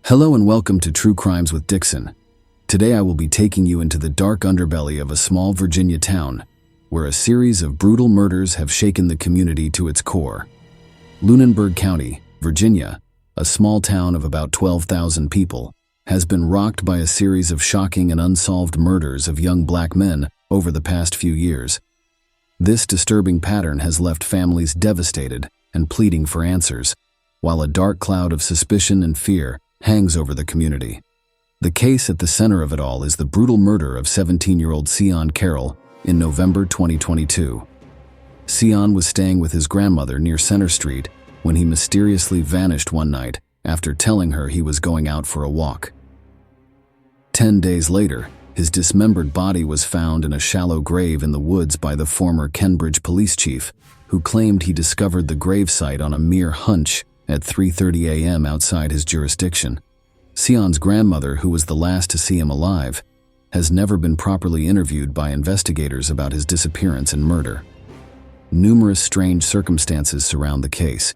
Hello and welcome to True Crimes with Dixon. Today I will be taking you into the dark underbelly of a small Virginia town, where a series of brutal murders have shaken the community to its core. Lunenburg County, Virginia, a small town of about 12,000 people, has been rocked by a series of shocking and unsolved murders of young black men over the past few years. This disturbing pattern has left families devastated and pleading for answers, while a dark cloud of suspicion and fear hangs over the community. The case at the center of it all is the brutal murder of 17-year-old Seon Carroll in November 2022. Seon was staying with his grandmother near Center Street when he mysteriously vanished one night after telling her he was going out for a walk. 10 days later, his dismembered body was found in a shallow grave in the woods by the former Cambridge police chief, who claimed he discovered the gravesite on a mere hunch at 3:30 a.m. outside his jurisdiction. Seon's grandmother, who was the last to see him alive, has never been properly interviewed by investigators about his disappearance and murder. Numerous strange circumstances surround the case,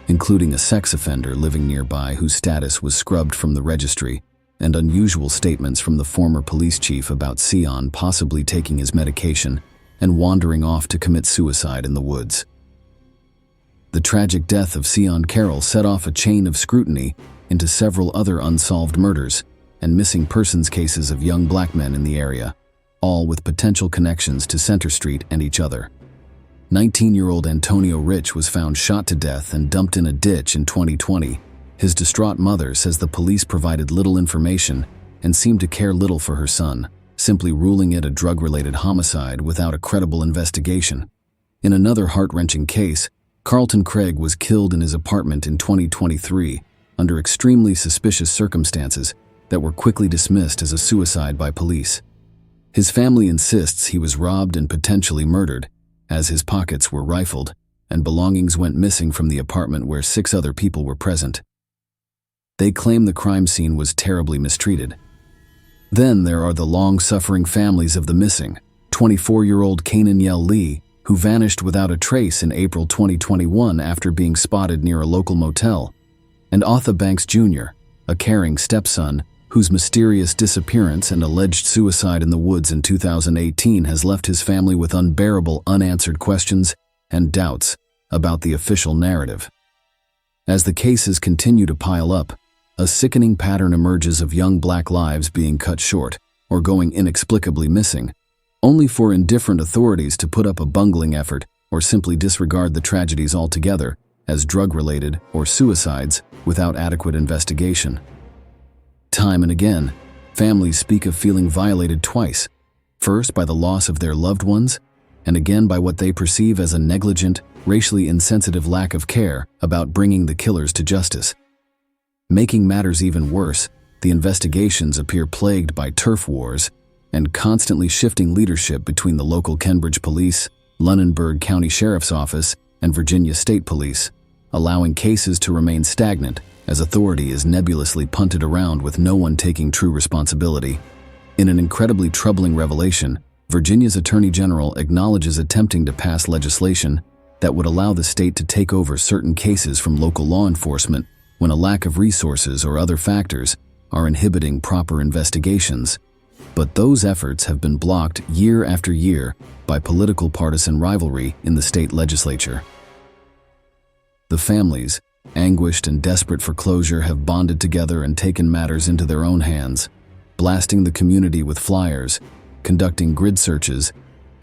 including a sex offender living nearby whose status was scrubbed from the registry, and unusual statements from the former police chief about Seon possibly taking his medication and wandering off to commit suicide in the woods. The tragic death of Seon Carroll set off a chain of scrutiny into several other unsolved murders and missing persons cases of young black men in the area, all with potential connections to Center Street and each other. 19-year-old Antonio Rich was found shot to death and dumped in a ditch in 2020. His distraught mother says the police provided little information and seemed to care little for her son, simply ruling it a drug-related homicide without a credible investigation. In another heart-wrenching case, Carlton Craig was killed in his apartment in 2023 under extremely suspicious circumstances that were quickly dismissed as a suicide by police. His family insists he was robbed and potentially murdered, as his pockets were rifled and belongings went missing from the apartment where 6 other people were present. They claim the crime scene was terribly mistreated. Then there are the long-suffering families of the missing, 24-year-old Kanan Yell Lee, who vanished without a trace in April 2021 after being spotted near a local motel, and Arthur Banks Jr., a caring stepson whose mysterious disappearance and alleged suicide in the woods in 2018 has left his family with unbearable unanswered questions and doubts about the official narrative. As the cases continue to pile up, a sickening pattern emerges of young black lives being cut short or going inexplicably missing, only for indifferent authorities to put up a bungling effort or simply disregard the tragedies altogether as drug-related or suicides without adequate investigation. Time and again, families speak of feeling violated twice, first by the loss of their loved ones, and again by what they perceive as a negligent, racially insensitive lack of care about bringing the killers to justice. Making matters even worse, the investigations appear plagued by turf wars and constantly shifting leadership between the local Cambridge Police, Lunenburg County Sheriff's Office, and Virginia State Police, allowing cases to remain stagnant as authority is nebulously punted around with no one taking true responsibility. In an incredibly troubling revelation, Virginia's Attorney General acknowledges attempting to pass legislation that would allow the state to take over certain cases from local law enforcement when a lack of resources or other factors are inhibiting proper investigations. But those efforts have been blocked year after year by political partisan rivalry in the state legislature. The families, anguished and desperate for closure, have bonded together and taken matters into their own hands, blasting the community with flyers, conducting grid searches,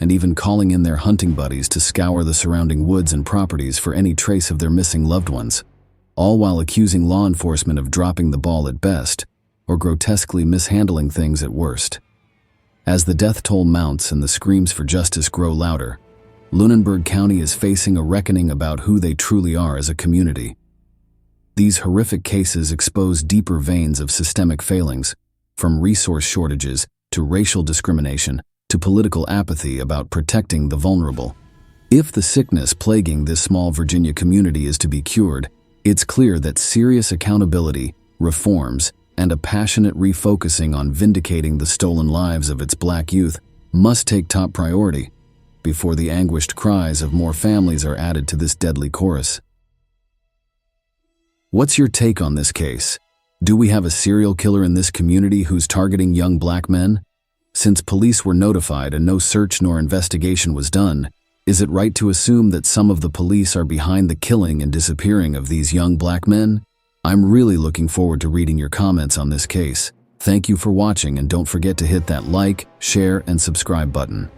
and even calling in their hunting buddies to scour the surrounding woods and properties for any trace of their missing loved ones, all while accusing law enforcement of dropping the ball at best or grotesquely mishandling things at worst. As the death toll mounts and the screams for justice grow louder, Lunenburg County is facing a reckoning about who they truly are as a community. These horrific cases expose deeper veins of systemic failings, from resource shortages to racial discrimination to political apathy about protecting the vulnerable. If the sickness plaguing this small Virginia community is to be cured, it's clear that serious accountability, reforms, and a passionate refocusing on vindicating the stolen lives of its black youth must take top priority before the anguished cries of more families are added to this deadly chorus. What's your take on this case? Do we have a serial killer in this community who's targeting young black men? Since police were notified and no search nor investigation was done, is it right to assume that some of the police are behind the killing and disappearing of these young black men? I'm really looking forward to reading your comments on this case. Thank you for watching, and don't forget to hit that like, share, and subscribe button.